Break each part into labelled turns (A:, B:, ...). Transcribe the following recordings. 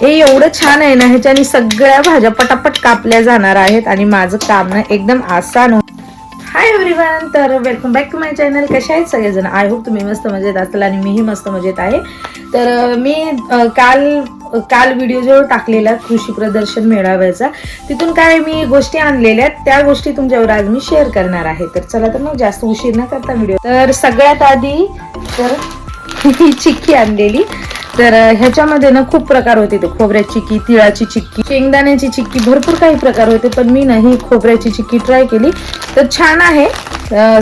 A: हे एवढं छान आहे ना, ह्याच्याने सगळ्या भाज्या पटापट कापल्या जाणार आहेत आणि माझं काम ना एकदम आसान हो. हाय एव्हरीवन, तर welcome back to my channel. कशा आहेत सगळेजण? आय होप तुम्ही मस्त मजेत असाल आणि मीही मस्त मजेत आहे. तर मी काल व्हिडिओ जो टाकलेला कृषी प्रदर्शन मेळाव्याचा, तिथून काय मी गोष्टी आणलेल्या त्या गोष्टी तुमच्यावर आज मी शेअर करणार आहे. तर चला तर मग जास्त उशीर न करता व्हिडिओ. तर सगळ्यात आधी तर ही चिक्की आणलेली. तर ह्याच्यामध्ये ना खूप प्रकार होते. ते खोबऱ्याची चिक्की, तिळाची चिक्की, शेंगदाण्याची चिक्की, भरपूर काही प्रकार होते. पण मी ना ही खोबऱ्याची चिक्की ट्राय केली तर छान आहे.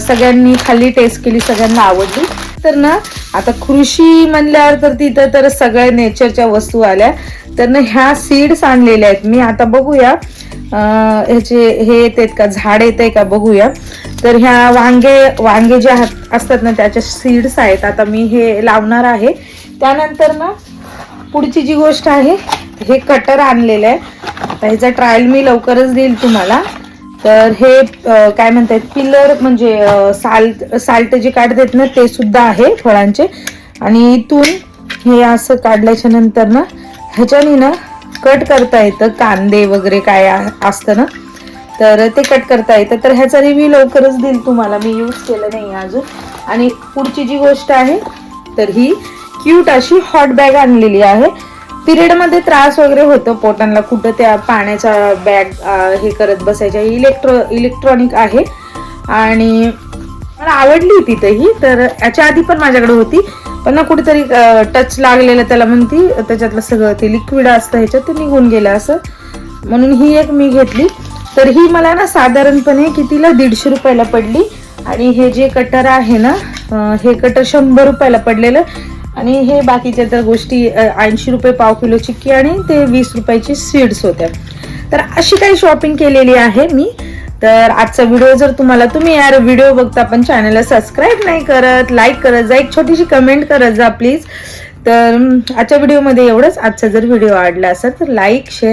A: सगळ्यांनी खाल्ली, टेस्ट केली, सगळ्यांना आवडली. तर ना आता कृषी म्हणल्यावर तर तिथं तर सगळ्या नेचरच्या वस्तू आल्या. तर ना ह्या सीड्स आणलेल्या आहेत मी. आता बघूया ह्याचे हे येतात का, झाड येते का बघूया. तर ह्या वांगे जे असतात ना त्याच्या सीड्स आहेत. आता मी हे लावणार आहे. त्यानंतर ना पुढची जी गोष्ट आहे, हे कटर आणलेलं आहे. आता ह्याचा ट्रायल मी लवकरच देईल तुम्हाला. तर हे काय म्हणतात, पिलर म्हणजे साल्ट जे काढतात ना ते सुद्धा आहे फळांचे. आणि इथून हे असं काढल्याच्या नंतर ना ह्याच्याने ना कट करता येतं. कांदे वगैरे काय असतं ना, तर ते कट करता येतं. तर ह्याचा रिव्ह्यू लवकरच देईल तुम्हाला. मी यूज केलं नाही अजून. आणि पुढची जी गोष्ट आहे, तर ही क्यूट अशी हॉट बॅग आणलेली आहे. पिरियड मध्ये त्रास वगैरे होतो पोटांना, कुठं त्या पाण्याचा बॅग हे करत बसायच्या. इलेक्ट्रॉनिक आहे आणि मला आवडली तिथेही. तर याच्या आधी पण माझ्याकडे होती, पण ना कुठेतरी टच लागलेलं त्याला, म्हणती त्याच्यातलं सगळं ते लिक्विड असतं ह्याच्यात ते निघून गेलं असं, म्हणून ही एक मी घेतली. तर ही मला ना साधारणपणे कितीला 150 रुपयाला पडली. आणि हे जे कटर आहे ना, हे कटर 100 रुपयाला पडलेलं. आणि हे बाकीच्या तर गोष्टी 80 रुपये पाव किलो चिक्की आणि ते 20 रुपयाची सीड्स होत्या. तर अशी काही शॉपिंग केलेली आहे मी. तर आजचा व्हिडिओ जर तुम्ही यार व्हिडिओ बघता पण चॅनलला सबस्क्राईब नाही करत, लाईक करत जा, एक छोटीशी कमेंट करत जा प्लीज. तर आजच्या व्हिडिओमध्ये एवढंच. आजचा जर व्हिडिओ आवडला असेल तर लाईक, शेअर